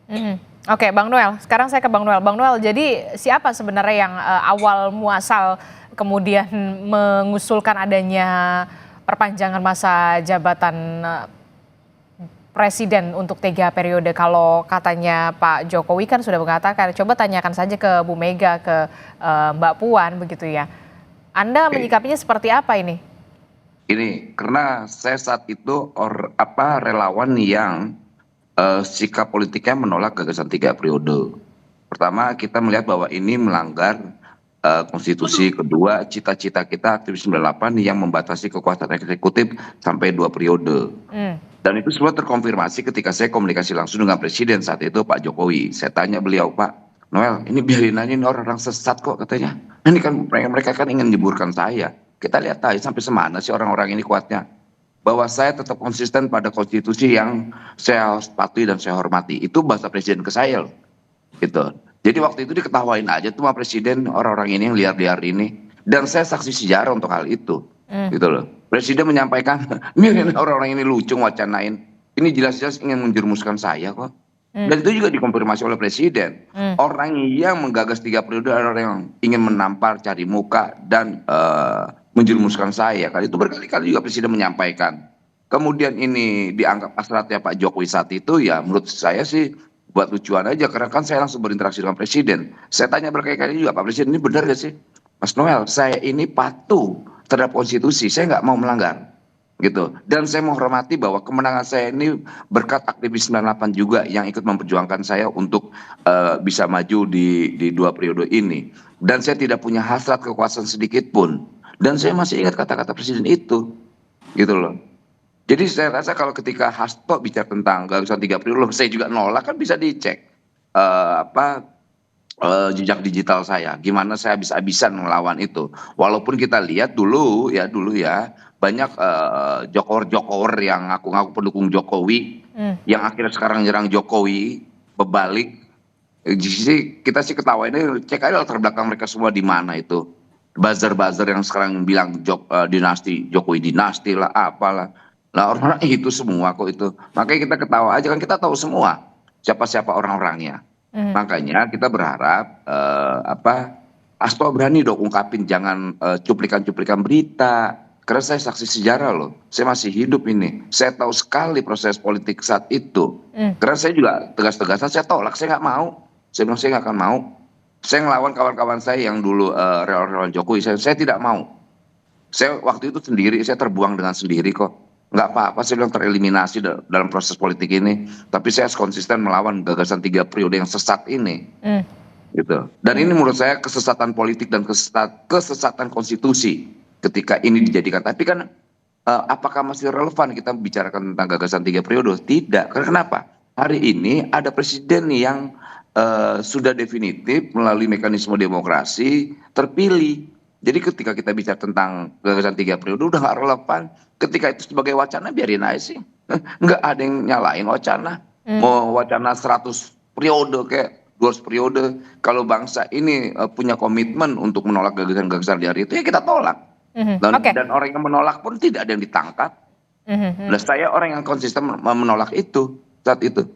Mhm. Oke, Bang Noel. Sekarang saya ke Bang Noel. Bang Noel, jadi siapa sebenarnya yang awal muasal kemudian mengusulkan adanya perpanjangan masa jabatan presiden untuk 3 periode? Kalau katanya Pak Jokowi kan sudah mengatakan, coba tanyakan saja ke Bu Mega, ke Mbak Puan begitu ya. Anda Oke, menyikapinya seperti apa ini? ini karena saya saat itu relawan yang sikap politiknya menolak gagasan 3 periode. Pertama, kita melihat bahwa ini melanggar konstitusi. Kedua, cita-cita kita aktivis 98 yang membatasi kekuasaan eksekutif sampai 2 periode. Hmm. Dan itu semua terkonfirmasi ketika saya komunikasi langsung dengan Presiden saat itu Pak Jokowi. Saya tanya beliau, Pak Noel, ini biarin aja, ini orang-orang sesat kok katanya. Ini kan mereka kan ingin menyuburkan saya. Kita lihat aja sampai semana sih orang-orang ini kuatnya. Bahwa saya tetap konsisten pada konstitusi yang saya patuhi dan saya hormati. Itu bahasa Presiden ke saya loh, gitu. Jadi waktu itu diketawain aja tuh sama Presiden orang-orang ini yang liar-liar ini. Dan saya saksi sejarah untuk hal itu, Hmm. gitu loh. Presiden menyampaikan, ini orang-orang ini lucu wacanain. Ini jelas-jelas ingin menjerumuskan saya kok. Hmm. Dan itu juga dikonfirmasi oleh Presiden. Hmm. Orang yang menggagas 3 periode adalah orang yang ingin menampar, cari muka, dan menjerumuskan saya. Kan itu berkali-kali juga Presiden menyampaikan. Kemudian ini dianggap hasratnya Pak Jokowi saat itu, ya menurut saya sih buat lucuan aja. Karena kan saya langsung berinteraksi dengan Presiden. Saya tanya berkali-kali juga, Pak Presiden ini benar gak sih? Mas Noel, saya ini patuh terhadap konstitusi, saya nggak mau melanggar, gitu. Dan saya menghormati bahwa kemenangan saya ini berkat aktivis 98 juga yang ikut memperjuangkan saya untuk bisa maju di 2 periode ini. Dan saya tidak punya hasrat kekuasaan sedikit pun. Dan saya masih ingat kata-kata Presiden itu, gitu loh. Jadi saya rasa kalau ketika Hasto bicara tentang gagasan 3 periode, saya juga nolak, kan bisa dicek apa jejak digital saya, gimana saya habis-habisan melawan itu. Walaupun kita lihat dulu ya banyak jokor-jokor yang ngaku-ngaku pendukung Jokowi, Hmm. yang akhirnya sekarang nyerang Jokowi, berbalik. Kita sih ketawa ini, cek aja latar belakang mereka semua di mana itu. Buzzer-buzzer yang sekarang bilang dinasti, Jokowi dinasti lah, apalah. Lah orang-orang itu semua kok itu. Makanya kita ketawa aja, kan kita tahu semua siapa-siapa orang-orangnya. Hmm. Makanya kita berharap Hasto berani dong ungkapin, jangan cuplikan-cuplikan berita. Karena saya saksi sejarah loh, saya masih hidup ini. Saya tahu sekali proses politik saat itu. Hmm. Karena saya juga tegas-tegasan, saya tolak, saya nggak mau. Saya bilang saya nggak akan mau. Saya ngelawan kawan-kawan saya yang dulu relawan Jokowi, saya tidak mau. Saya waktu itu sendiri, saya terbuang dengan sendiri kok. Nggak apa-apa, saya bilang tereliminasi dalam proses politik ini. Tapi saya harus konsisten melawan gagasan 3 periode yang sesat ini, Hmm. gitu. Dan ini menurut saya kesesatan politik dan kesesatan konstitusi ketika ini dijadikan. Tapi kan apakah masih relevan kita bicarakan tentang gagasan 3 periode? Tidak. Karena kenapa? Hari ini ada presiden yang sudah definitif melalui mekanisme demokrasi terpilih. Jadi ketika kita bicara tentang gagasan 3 periode udah nggak relevan. Ketika itu sebagai wacana biarin aja sih. Nggak ada yang nyalain wacana. Hmm. Mau wacana 100 periode kayak 200 periode. Kalau bangsa ini punya komitmen untuk menolak gagasan-gagasan dari itu, ya kita tolak. Mhm. Dan, Oke. dan orang yang menolak pun tidak ada yang ditangkap. Mhm. Nah, Mhm. saya orang yang konsisten menolak itu saat itu.